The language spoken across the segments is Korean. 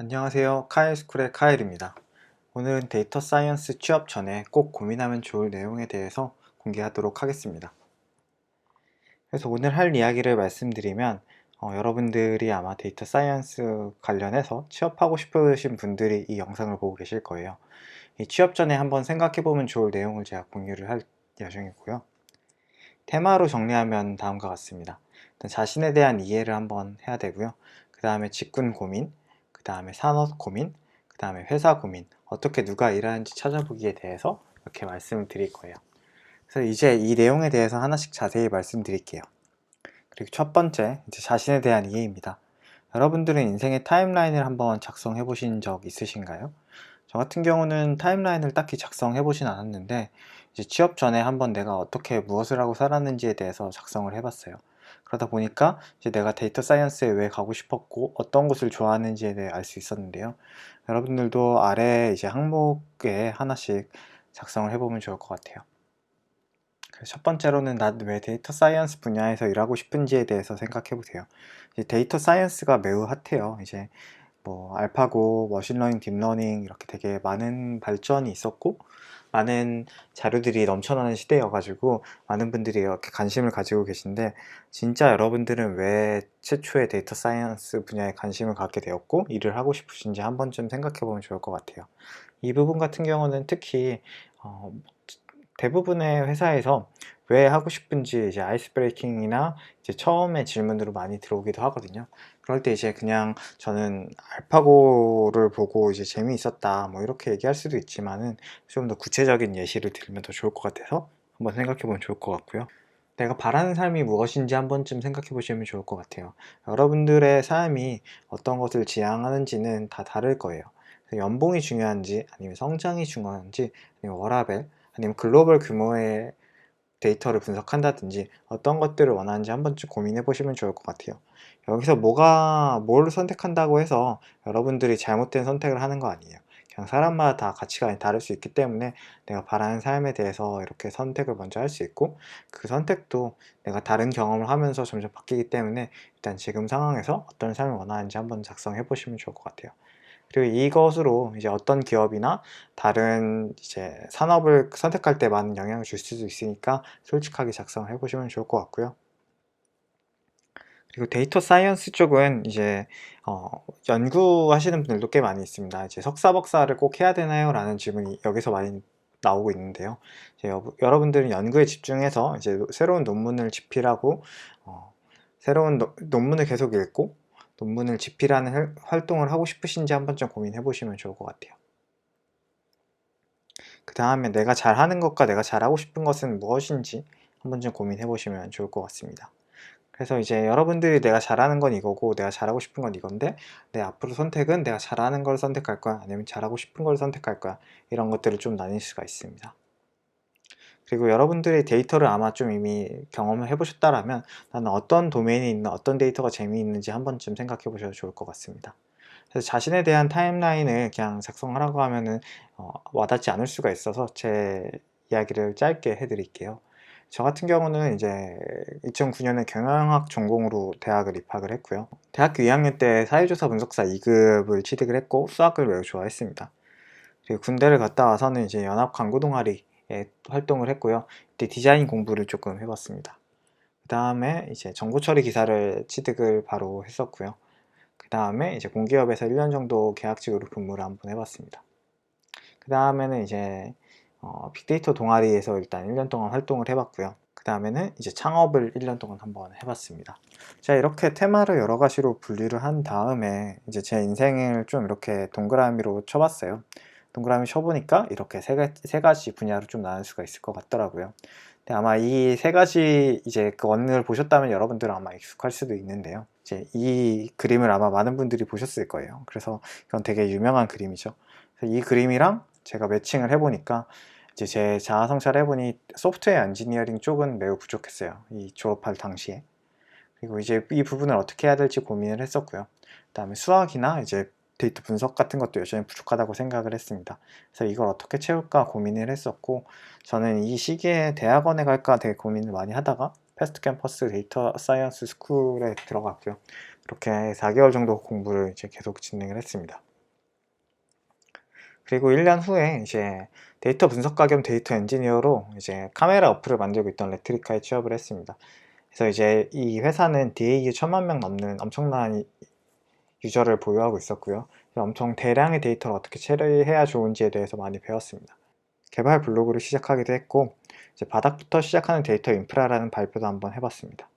안녕하세요. 카일스쿨의 카일입니다. 오늘은 데이터 사이언스 취업 전에 꼭 고민하면 좋을 내용에 대해서 공개하도록 하겠습니다. 그래서 오늘 할 이야기를 말씀드리면 여러분들이 아마 데이터 사이언스 관련해서 취업하고 싶으신 분들이 이 영상을 보고 계실 거예요. 이 취업 전에 한번 생각해 보면 좋을 내용을 제가 공유를 할 예정이고요. 테마로 정리하면 다음과 같습니다. 일단 자신에 대한 이해를 한번 해야 되고요. 그 다음에 직군 고민, 그 다음에 산업 고민, 그 다음에 회사 고민, 어떻게 누가 일하는지 찾아보기에 대해서 이렇게 말씀을 드릴 거예요. 그래서 이제 이 내용에 대해서 하나씩 자세히 말씀드릴게요. 그리고 첫 번째, 이제 자신에 대한 이해입니다. 여러분들은 인생의 타임라인을 한번 작성해 보신 적 있으신가요? 저 같은 경우는 타임라인을 딱히 작성해 보진 않았는데 이제 취업 전에 한번 내가 어떻게 무엇을 하고 살았는지에 대해서 작성을 해봤어요. 그러다 보니까 이제 내가 데이터 사이언스에 왜 가고 싶었고 어떤 곳을 좋아하는지에 대해 알 수 있었는데요. 여러분들도 아래 이제 항목에 하나씩 작성을 해보면 좋을 것 같아요. 그래서 첫 번째로는 난 왜 데이터 사이언스 분야에서 일하고 싶은지에 대해서 생각해 보세요. 이제 데이터 사이언스가 매우 핫해요. 이제 뭐 알파고, 머신러닝, 딥러닝 이렇게 되게 많은 발전이 있었고 많은 자료들이 넘쳐나는 시대여가지고 많은 분들이 이렇게 관심을 가지고 계신데 진짜 여러분들은 왜 최초의 데이터 사이언스 분야에 관심을 갖게 되었고 일을 하고 싶으신지 한 번쯤 생각해 보면 좋을 것 같아요. 이 부분 같은 경우는 특히 어, 대부분의 회사에서 왜 하고 싶은지 이제 아이스 브레이킹이나 이제 처음에 질문으로 많이 들어오기도 하거든요. 그럴 때 이제 그냥 저는 알파고를 보고 이제 재미있었다 뭐 이렇게 얘기할 수도 있지만은 좀 더 구체적인 예시를 들면 더 좋을 것 같아서 한번 생각해 보면 좋을 것 같고요. 내가 바라는 삶이 무엇인지 한 번쯤 생각해 보시면 좋을 것 같아요. 여러분들의 삶이 어떤 것을 지향하는지는 다 다를 거예요. 연봉이 중요한지 아니면 성장이 중요한지 아니면 워라밸 아니면 글로벌 규모의 데이터를 분석한다든지 어떤 것들을 원하는지 한 번쯤 고민해 보시면 좋을 것 같아요. 여기서 뭘 선택한다고 해서 여러분들이 잘못된 선택을 하는 거 아니에요. 그냥 사람마다 다 가치관이 다를 수 있기 때문에 내가 바라는 삶에 대해서 이렇게 선택을 먼저 할 수 있고 그 선택도 내가 다른 경험을 하면서 점점 바뀌기 때문에 일단 지금 상황에서 어떤 삶을 원하는지 한번 작성해 보시면 좋을 것 같아요. 그리고 이것으로 이제 어떤 기업이나 다른 이제 산업을 선택할 때 많은 영향을 줄 수도 있으니까 솔직하게 작성을 해보시면 좋을 것 같고요. 그리고 데이터 사이언스 쪽은 이제 연구하시는 분들도 꽤 많이 있습니다. 이제 석사 박사를 꼭 해야 되나요? 라는 질문이 여기서 많이 나오고 있는데요. 이제 여러분들은 연구에 집중해서 이제 새로운 논문을 집필하고 새로운 논문을 계속 읽고 논문을 집필하는 활동을 하고 싶으신지 한번 좀 고민해 보시면 좋을 것 같아요. 그 다음에 내가 잘하는 것과 내가 잘하고 싶은 것은 무엇인지 한번 좀 고민해 보시면 좋을 것 같습니다. 그래서 이제 여러분들이 내가 잘하는 건 이거고 내가 잘하고 싶은 건 이건데 내 앞으로 선택은 내가 잘하는 걸 선택할 거야 아니면 잘하고 싶은 걸 선택할 거야 이런 것들을 좀 나뉠 수가 있습니다. 그리고 여러분들의 데이터를 아마 좀 이미 경험을 해보셨다라면 나는 어떤 도메인에 있는 어떤 데이터가 재미있는지 한 번쯤 생각해 보셔도 좋을 것 같습니다. 그래서 자신에 대한 타임라인을 그냥 작성하라고 하면은 와닿지 않을 수가 있어서 제 이야기를 짧게 해드릴게요. 저 같은 경우는 이제 2009년에 경영학 전공으로 대학을 입학을 했고요. 대학교 2학년 때 사회조사 분석사 2급을 취득을 했고 수학을 매우 좋아했습니다. 그리고 군대를 갔다 와서는 이제 연합 광고 동아리에 활동을 했고요. 이때 디자인 공부를 조금 해봤습니다. 그 다음에 이제 정보 처리 기사를 취득을 바로 했었고요. 그 다음에 이제 공기업에서 1년 정도 계약직으로 근무를 한번 해봤습니다. 그 다음에는 이제 빅데이터 동아리에서 일단 1년 동안 활동을 해봤고요. 그 다음에는 이제 창업을 1년 동안 한번 해봤습니다. 제가 이렇게 테마를 여러 가지로 분류를 한 다음에 이제 제 인생을 좀 이렇게 동그라미로 쳐봤어요. 동그라미 쳐보니까 이렇게 세 가지 분야로 좀 나눌 수가 있을 것 같더라고요. 근데 아마 이 세 가지 이제 그 원을 보셨다면 여러분들은 아마 익숙할 수도 있는데요. 이제 이 그림을 아마 많은 분들이 보셨을 거예요. 그래서 이건 되게 유명한 그림이죠. 그래서 이 그림이랑 제가 매칭을 해보니까 이제 제 자아성찰을 해보니 소프트웨어 엔지니어링 쪽은 매우 부족했어요. 이 졸업할 당시에. 그리고 이제 이 부분을 어떻게 해야 될지 고민을 했었고요. 그 다음에 수학이나 이제 데이터 분석 같은 것도 여전히 부족하다고 생각을 했습니다. 그래서 이걸 어떻게 채울까 고민을 했었고 저는 이 시기에 대학원에 갈까 되게 고민을 많이 하다가 패스트 캠퍼스 데이터 사이언스 스쿨에 들어갔고요. 그렇게 4개월 정도 공부를 이제 계속 진행을 했습니다. 그리고 1년 후에 이제 데이터 분석가 겸 데이터 엔지니어로 이제 카메라 어플을 만들고 있던 레트리카에 취업을 했습니다. 그래서 이제 이 회사는 DAU 1000만 명 넘는 엄청난 유저를 보유하고 있었고요. 엄청 대량의 데이터를 어떻게 처리해야 좋은지에 대해서 많이 배웠습니다. 개발 블로그를 시작하기도 했고, 이제 바닥부터 시작하는 데이터 인프라라는 발표도 한번 해봤습니다.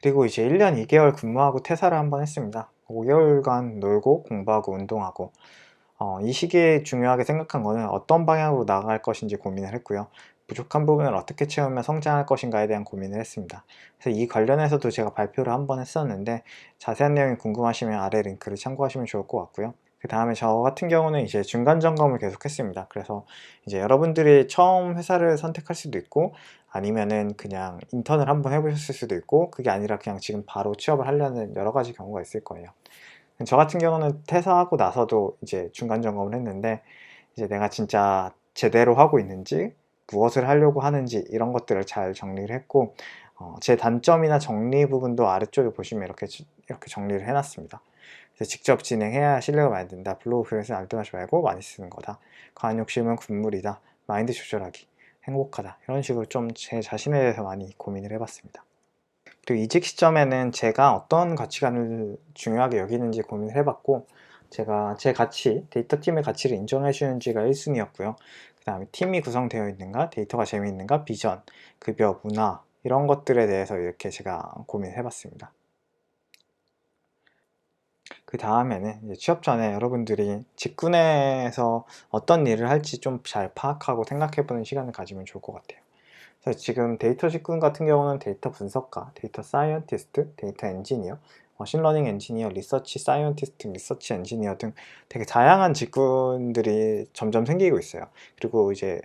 그리고 이제 1년 2개월 근무하고 퇴사를 한번 했습니다. 5개월간 놀고 공부하고 운동하고, 이 시기에 중요하게 생각한 거는 어떤 방향으로 나아갈 것인지 고민을 했고요. 부족한 부분을 어떻게 채우면 성장할 것인가에 대한 고민을 했습니다. 그래서 이 관련해서도 제가 발표를 한번 했었는데, 자세한 내용이 궁금하시면 아래 링크를 참고하시면 좋을 것 같고요. 그 다음에 저 같은 경우는 이제 중간 점검을 계속 했습니다. 그래서 이제 여러분들이 처음 회사를 선택할 수도 있고, 아니면은 그냥 인턴을 한번 해보셨을 수도 있고, 그게 아니라 그냥 지금 바로 취업을 하려는 여러 가지 경우가 있을 거예요. 저 같은 경우는 퇴사하고 나서도 이제 중간 점검을 했는데, 이제 내가 진짜 제대로 하고 있는지, 무엇을 하려고 하는지 이런 것들을 잘 정리를 했고, 제 단점이나 정리 부분도 아래쪽에 보시면 이렇게 정리를 해놨습니다. 그래서 직접 진행해야 실력을 많이 든다. 블로그 글에서 알뜰하지 말고 많이 쓰는 거다. 과한 욕심은 군물이다. 마인드 조절하기. 행복하다. 이런 식으로 좀 제 자신에 대해서 많이 고민을 해봤습니다. 그리고 이직 시점에는 제가 어떤 가치관을 중요하게 여기는지 고민을 해봤고, 제가 제 가치, 데이터팀의 가치를 인정해 주는지가 1순위였고요. 그 다음에 팀이 구성되어 있는가, 데이터가 재미있는가, 비전, 급여, 문화 이런 것들에 대해서 이렇게 제가 고민을 해봤습니다. 그 다음에는 취업 전에 여러분들이 직군에서 어떤 일을 할지 좀 잘 파악하고 생각해보는 시간을 가지면 좋을 것 같아요. 그래서 지금 데이터 직군 같은 경우는 데이터 분석가, 데이터 사이언티스트, 데이터 엔지니어, 머신러닝 엔지니어, 리서치 사이언티스트, 리서치 엔지니어 등 되게 다양한 직군들이 점점 생기고 있어요. 그리고 이제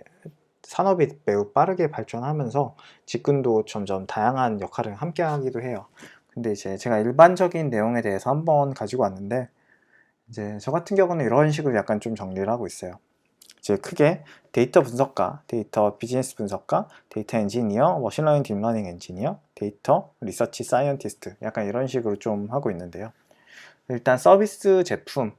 산업이 매우 빠르게 발전하면서 직군도 점점 다양한 역할을 함께 하기도 해요. 근데 이제 제가 일반적인 내용에 대해서 한번 가지고 왔는데, 이제 저 같은 경우는 이런 식으로 약간 좀 정리를 하고 있어요. 이제 크게 데이터 분석가, 데이터 비즈니스 분석가, 데이터 엔지니어, 머신러닝 딥러닝 엔지니어, 데이터 리서치 사이언티스트 약간 이런 식으로 좀 하고 있는데요. 일단 서비스 제품,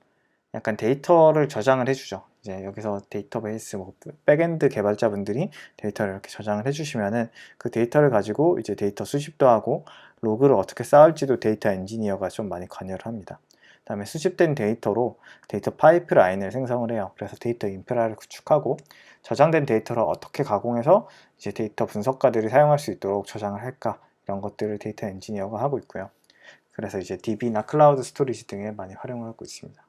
약간 데이터를 저장을 해주죠. 이제 여기서 데이터베이스, 백엔드 개발자분들이 데이터를 이렇게 저장을 해주시면은 그 데이터를 가지고 이제 데이터 수집도 하고 로그를 어떻게 쌓을지도 데이터 엔지니어가 좀 많이 관여를 합니다. 그 다음에 수집된 데이터로 데이터 파이프라인을 생성을 해요. 그래서 데이터 인프라를 구축하고 저장된 데이터를 어떻게 가공해서 이제 데이터 분석가들이 사용할 수 있도록 저장을 할까, 이런 것들을 데이터 엔지니어가 하고 있고요. 그래서 이제 DB나 클라우드 스토리지 등에 많이 활용을 하고 있습니다.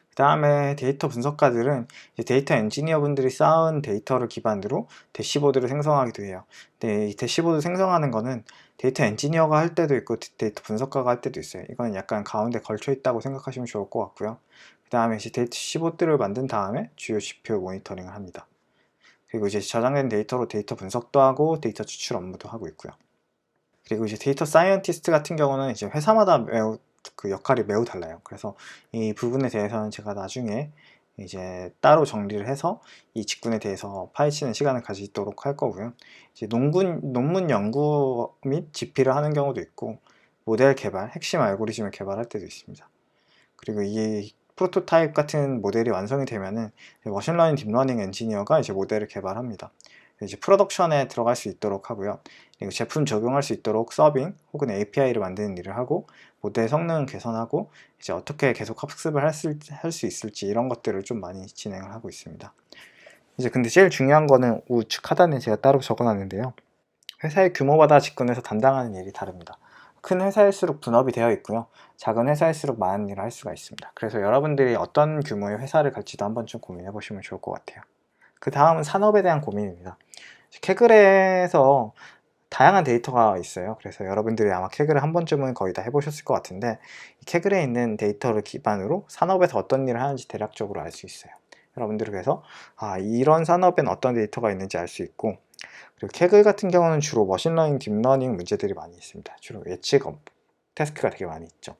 그 다음에 데이터 분석가들은 이제 데이터 엔지니어 분들이 쌓은 데이터를 기반으로 대시보드를 생성하기도 해요. 근데 이 대시보드 생성하는 거는 데이터 엔지니어가 할 때도 있고 데이터 분석가가 할 때도 있어요. 이건 약간 가운데 걸쳐 있다고 생각하시면 좋을 것 같고요. 그 다음에 이제 대시보드를 만든 다음에 주요 지표 모니터링을 합니다. 그리고 이제 저장된 데이터로 데이터 분석도 하고 데이터 추출 업무도 하고 있고요. 그리고 이제 데이터 사이언티스트 같은 경우는 이제 회사마다 매우 그 역할이 매우 달라요. 그래서 이 부분에 대해서는 제가 나중에 이제 따로 정리를 해서 이 직군에 대해서 파헤치는 시간을 가지도록 할 거고요. 이제 논문 연구 및 집필을 하는 경우도 있고, 모델 개발, 핵심 알고리즘을 개발할 때도 있습니다. 그리고 이 프로토타입 같은 모델이 완성이 되면은 머신러닝 딥러닝 엔지니어가 이제 모델을 개발합니다. 이제 프로덕션에 들어갈 수 있도록 하고요. 그리고 제품 적용할 수 있도록 서빙 혹은 API를 만드는 일을 하고, 모델 성능 개선하고 이제 어떻게 계속 학습을 할 수 있을지 이런 것들을 좀 많이 진행을 하고 있습니다. 이제 근데 제일 중요한 거는 우측 하단에 제가 따로 적어놨는데요. 회사의 규모마다 직군에서 담당하는 일이 다릅니다. 큰 회사일수록 분업이 되어 있고요. 작은 회사일수록 많은 일을 할 수가 있습니다. 그래서 여러분들이 어떤 규모의 회사를 갈지도 한번 좀 고민해 보시면 좋을 것 같아요. 그 다음은 산업에 대한 고민입니다. 캐글에서 다양한 데이터가 있어요. 그래서 여러분들이 아마 캐글을 한 번쯤은 거의 다 해보셨을 것 같은데, 이 캐글에 있는 데이터를 기반으로 산업에서 어떤 일을 하는지 대략적으로 알 수 있어요. 여러분들이 그래서 이런 산업엔 어떤 데이터가 있는지 알 수 있고, 그리고 캐글 같은 경우는 주로 머신러닝, 딥러닝 문제들이 많이 있습니다. 주로 예측 태스크가 되게 많이 있죠.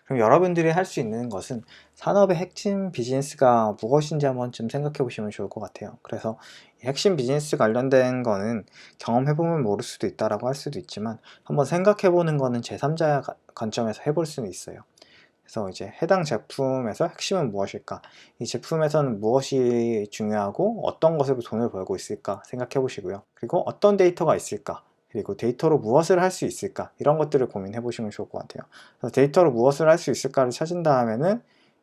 그럼 여러분들이 할 수 있는 것은 산업의 핵심 비즈니스가 무엇인지 한번 좀 생각해 보시면 좋을 것 같아요. 그래서 핵심 비즈니스 관련된 거는 경험해보면 모를 수도 있다라고 할 수도 있지만, 한번 생각해 보는 거는 제3자 관점에서 해볼 수는 있어요. 그래서 이제 해당 제품에서 핵심은 무엇일까? 이 제품에서는 무엇이 중요하고 어떤 것으로 돈을 벌고 있을까 생각해 보시고요. 그리고 어떤 데이터가 있을까? 그리고 데이터로 무엇을 할 수 있을까? 이런 것들을 고민해 보시면 좋을 것 같아요. 그래서 데이터로 무엇을 할 수 있을까를 찾은 다음에는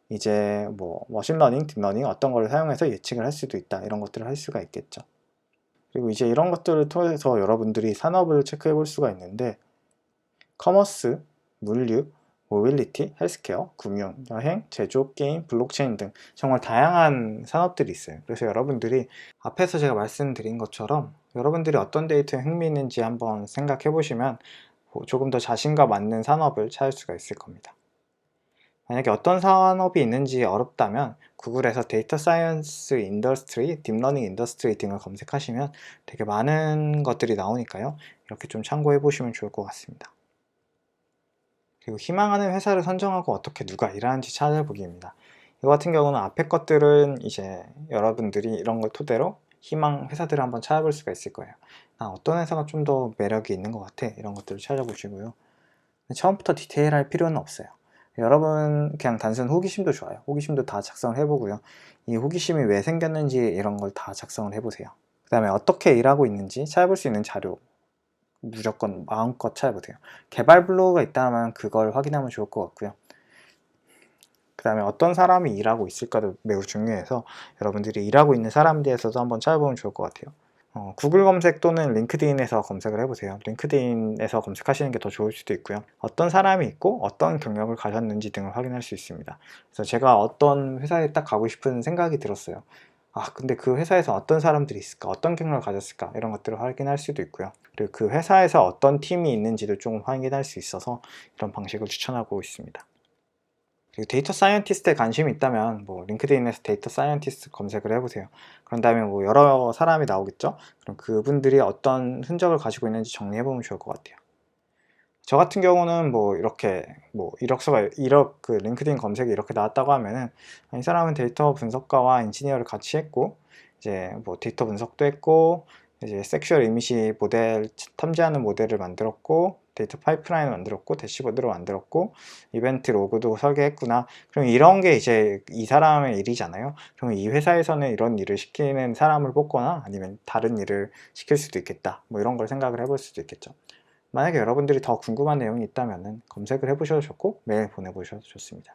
이제 뭐 머신러닝, 딥러닝 어떤 걸 사용해서 예측을 할 수도 있다. 이런 것들을 할 수가 있겠죠. 그리고 이제 이런 것들을 통해서 여러분들이 산업을 체크해 볼 수가 있는데 커머스, 물류, 모빌리티, 헬스케어, 금융, 여행, 제조, 게임, 블록체인 등 정말 다양한 산업들이 있어요. 그래서 여러분들이 앞에서 제가 말씀드린 것처럼 여러분들이 어떤 데이터에 흥미 있는지 한번 생각해 보시면 조금 더 자신과 맞는 산업을 찾을 수가 있을 겁니다. 만약에 어떤 산업이 있는지 어렵다면 구글에서 데이터 사이언스 인더스트리, 딥러닝 인더스트리 등을 검색하시면 되게 많은 것들이 나오니까요. 이렇게 좀 참고해 보시면 좋을 것 같습니다. 그리고 희망하는 회사를 선정하고 어떻게 누가 일하는지 찾아보기입니다. 이거 같은 경우는 앞에 것들은 이제 여러분들이 이런 걸 토대로 희망 회사들을 한번 찾아볼 수가 있을 거예요. 어떤 회사가 좀 더 매력이 있는 것 같아 이런 것들을 찾아보시고요. 처음부터 디테일할 필요는 없어요. 여러분 그냥 단순 호기심도 좋아요. 호기심도 다 작성을 해보고요. 이 호기심이 왜 생겼는지 이런 걸 다 작성을 해보세요. 그 다음에 어떻게 일하고 있는지 찾아볼 수 있는 자료 무조건 마음껏 찾아보세요. 개발 블로그가 있다면 그걸 확인하면 좋을 것 같고요. 그 다음에 어떤 사람이 일하고 있을까도 매우 중요해서 여러분들이 일하고 있는 사람에 대해서도 한번 찾아보면 좋을 것 같아요. 구글 검색 또는 링크드인에서 검색을 해보세요. 링크드인에서 검색하시는 게 더 좋을 수도 있고요. 어떤 사람이 있고 어떤 경력을 가졌는지 등을 확인할 수 있습니다. 그래서 제가 어떤 회사에 딱 가고 싶은 생각이 들었어요. 근데 그 회사에서 어떤 사람들이 있을까? 어떤 경력을 가졌을까? 이런 것들을 확인할 수도 있고요. 그리고 그 회사에서 어떤 팀이 있는지도 좀 확인할 수 있어서 이런 방식을 추천하고 있습니다. 그리고 데이터 사이언티스트에 관심이 있다면 링크드인에서 데이터 사이언티스트 검색을 해보세요. 그런 다음에 여러 사람이 나오겠죠? 그럼 그분들이 어떤 흔적을 가지고 있는지 정리해보면 좋을 것 같아요. 저 같은 경우는 이렇게 이력서가 그 링크드인 검색이 이렇게 나왔다고 하면은 이 사람은 데이터 분석가와 엔지니어를 같이 했고 이제 데이터 분석도 했고 이제 섹슈얼 이미지 모델 탐지하는 모델을 만들었고 데이터 파이프라인을 만들었고 대시보드를 만들었고 이벤트 로그도 설계했구나. 그럼 이런 게 이제 이 사람의 일이잖아요. 그럼 이 회사에서는 이런 일을 시키는 사람을 뽑거나 아니면 다른 일을 시킬 수도 있겠다. 이런 걸 생각을 해볼 수도 있겠죠. 만약에 여러분들이 더 궁금한 내용이 있다면 검색을 해보셔도 좋고 메일 보내보셔도 좋습니다.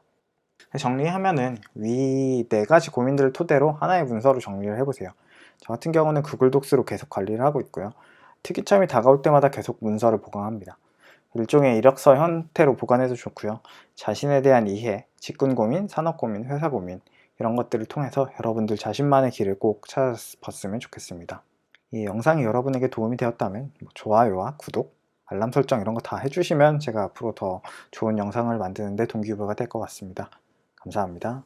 정리하면은 위 4가지 고민들을 토대로 하나의 문서로 정리를 해보세요. 저 같은 경우는 구글 독스로 계속 관리를 하고 있고요. 특이점이 다가올 때마다 계속 문서를 보강합니다. 일종의 이력서 형태로 보관해도 좋고요. 자신에 대한 이해, 직군 고민, 산업 고민, 회사 고민 이런 것들을 통해서 여러분들 자신만의 길을 꼭 찾아봤으면 좋겠습니다. 이 영상이 여러분에게 도움이 되었다면 좋아요와 구독, 알람 설정 이런 거 다 해주시면 제가 앞으로 더 좋은 영상을 만드는데 동기부여가 될 것 같습니다. 감사합니다.